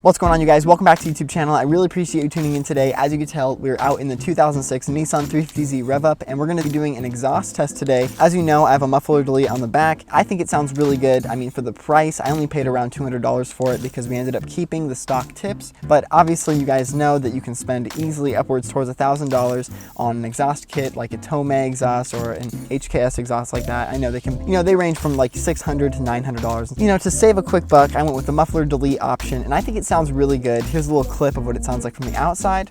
What's going on, you guys? Welcome back to the YouTube channel. I really appreciate you tuning in today. As you can tell, we're out in the 2006 Nissan 350z Rev Up, and we're going to be doing an exhaust test today. As you know, I have a muffler delete on the back. I think it sounds really good. I mean, for the price, I only paid around $200 for it because we ended up keeping the stock tips. But obviously, you guys know that you can spend easily upwards towards $1,000 on an exhaust kit like a Tomei exhaust or an HKS exhaust like that. I know they can, they range from like $600 to $900. To save a quick buck, I went with the muffler delete option, and I think it sounds really good. Here's a little clip of what it sounds like from the outside.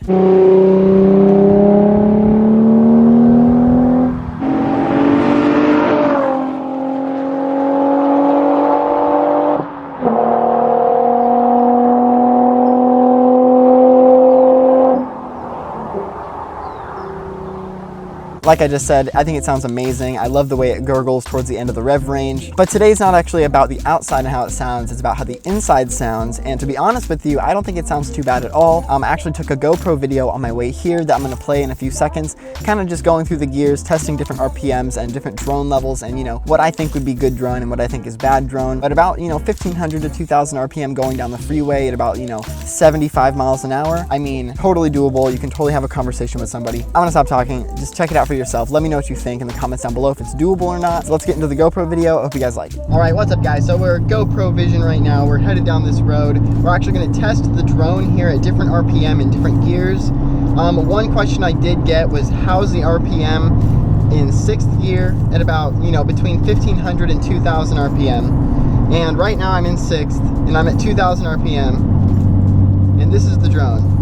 Like I just said, I think it sounds amazing. I love the way it gurgles towards the end of the rev range. But today's not actually about the outside and how it sounds, it's about how the inside sounds. And to be honest with you, I don't think it sounds too bad at all. I actually took a GoPro video on my way here that I'm gonna play in a few seconds, kind of just going through the gears, testing different RPMs and different drone levels, and what I think would be good drone and what I think is bad drone. But about 1,500 to 2,000 RPM going down the freeway at about 75 miles an hour. I mean, totally doable. You can totally have a conversation with somebody. I'm gonna stop talking. Just check it out for yourself. Let me know what you think in the comments down below if it's doable or not. So let's get into the GoPro video. I hope you guys like it. All right, what's up, guys? So we're GoPro Vision right now. We're headed down this road. We're actually going to test the drone here at different RPM and different gears. One question I did get was, how's the RPM in 6th gear at about between 1,500 and 2,000 RPM? And right now I'm in 6th and I'm at 2,000 RPM, and this is the drone.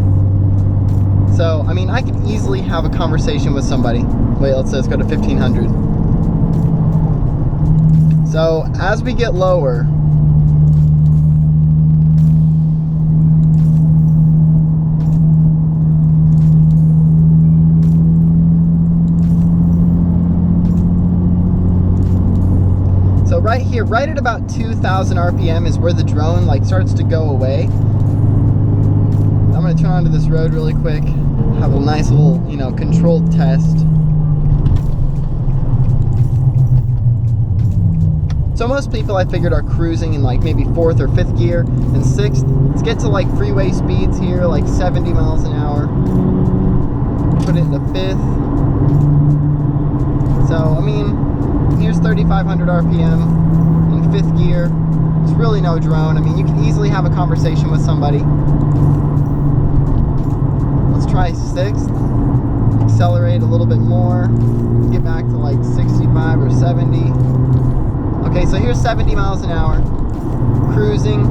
So, I mean, I could easily have a conversation with somebody. Wait, let's go to 1,500. So, as we get lower, so right here, right at about 2,000 RPM is where the drone starts to go away. I'm gonna turn onto this road really quick, have a nice little, controlled test. So most people, I figured, are cruising in maybe 4th or 5th gear and 6th. Let's get to freeway speeds here, 70 miles an hour. Put it into 5th. So, I mean, here's 3,500 RPM in 5th gear. It's really no drone. I mean, you can easily have a conversation with somebody. Let's try 6th. Accelerate a little bit more. Get back to 65 or 70. Okay, so here's 70 miles an hour. Cruising.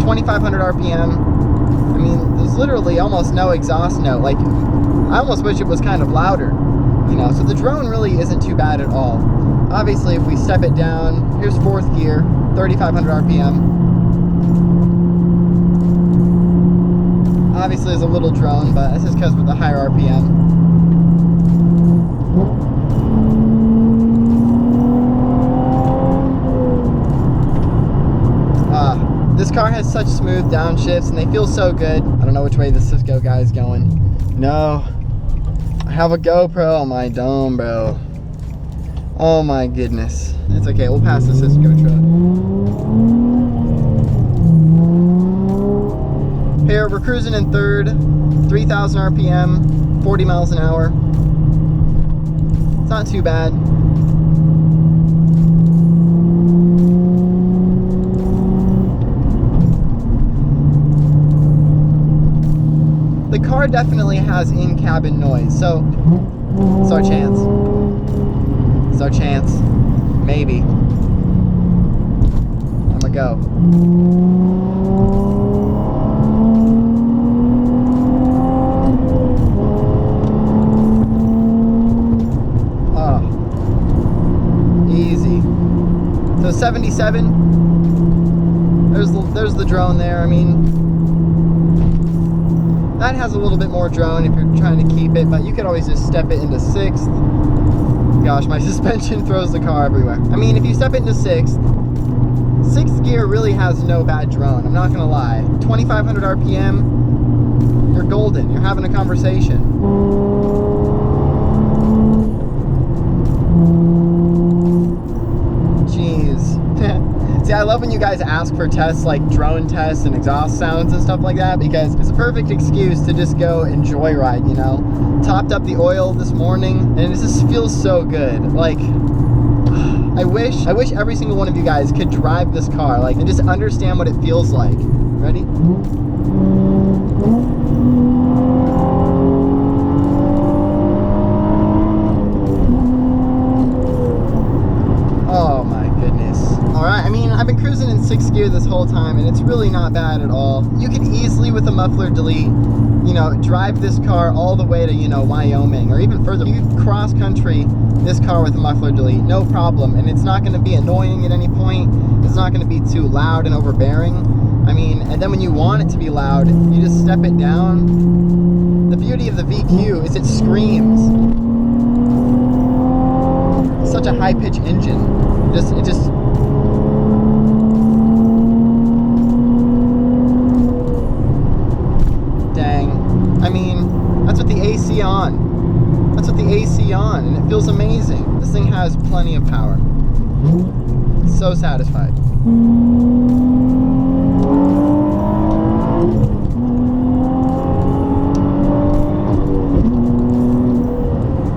2,500 RPM. I mean, there's literally almost no exhaust note. I almost wish it was kind of louder. So the drone really isn't too bad at all. Obviously, if we step it down, here's 4th gear, 3,500 RPM. Obviously, there's a little drone, but this is because with the higher RPM. This car has such smooth downshifts, and they feel so good. I don't know which way the Cisco guy is going. No, I have a GoPro on my dome, bro. Oh my goodness. It's okay, we'll pass the Cisco truck. Here, we're cruising in 3rd, 3,000 RPM, 40 miles an hour. It's not too bad. The car definitely has in-cabin noise, so it's our chance. It's our chance. Maybe. I'm gonna go. Oh. Easy. So 77. There's the drone there. I mean, that has a little bit more drone if you're trying to keep it, but you could always just step it into 6th. Gosh, my suspension throws the car everywhere. I mean, if you step it into 6th, 6th gear really has no bad drone, I'm not gonna lie. 2,500 RPM, you're golden, you're having a conversation. Jeez. See, I love when you guys ask for tests like drone tests and exhaust sounds and stuff like that, because it's a perfect excuse to just go and joyride, you know? Topped up the oil this morning and it just feels so good. Like, I wish every single one of you guys could drive this car, like, and just understand what it feels like. Ready? Oh my goodness. All right, I mean, I've been cruising in 6th gear this whole time and it's really not bad at all. You can easily, with a muffler delete, you know, drive this car all the way to, you know, Wyoming or even further. You can cross country this car with a muffler delete, no problem. And it's not gonna be annoying at any point. It's not gonna be too loud and overbearing. I mean, and then when you want it to be loud, you just step it down. The beauty of the VQ is it screams. It's such a high-pitched engine. It just dang. I mean, that's what the AC on. That's what the AC on, and it feels amazing. This thing has plenty of power. So satisfied.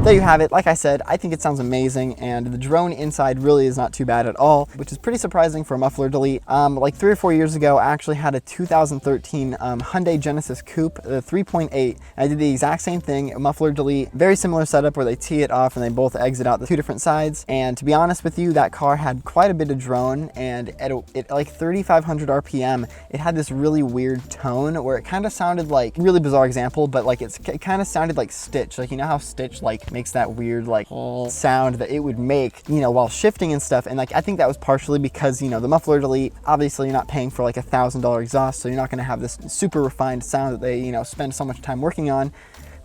There you have it. Like I said, I think it sounds amazing, and the drone inside really is not too bad at all, which is pretty surprising for a muffler delete. Like 3 or 4 years ago, I actually had a 2013 Hyundai Genesis Coupe, the 3.8. I did the exact same thing, a muffler delete, very similar setup where they tee it off and they both exit out the 2 different sides. And to be honest with you, that car had quite a bit of drone, and at like 3,500 RPM, it had this really weird tone where it kind of sounded like, really bizarre example, but like it kind of sounded like Stitch. Like, you know how Stitch like makes that weird like sound that it would make, you know, while shifting and stuff. And like, I think that was partially because, you know, the muffler delete, obviously you're not paying for like $1,000 exhaust, so you're not going to have this super refined sound that they, you know, spend so much time working on.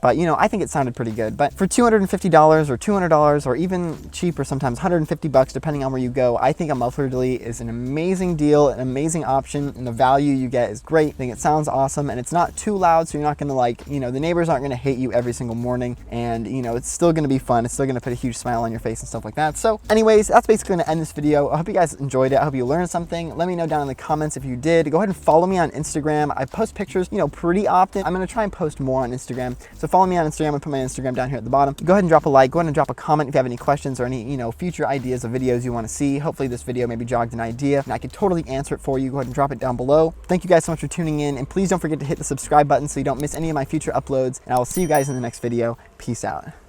But, you know, I think it sounded pretty good. But for $250 or $200 or even cheaper, sometimes $150 depending on where you go, I think a muffler delete is an amazing deal, an amazing option, and the value you get is great. I think it sounds awesome, and it's not too loud, so you're not going to, like, you know, the neighbors aren't going to hate you every single morning, and, you know, it's still going to be fun. It's still going to put a huge smile on your face and stuff like that. So anyways, that's basically going to end this video. I hope you guys enjoyed it. I hope you learned something. Let me know down in the comments if you did. Go ahead and follow me on Instagram. I post pictures, you know, pretty often. I'm going to try and post more on Instagram, so follow me on Instagram. I'm gonna put my Instagram down here at the bottom. Go ahead and drop a like. Go ahead and drop a comment if you have any questions or any, you know, future ideas of videos you want to see. Hopefully this video maybe jogged an idea and I could totally answer it for you. Go ahead and drop it down below. Thank you guys so much for tuning in, and please don't forget to hit the subscribe button so you don't miss any of my future uploads, and I will see you guys in the next video. Peace out.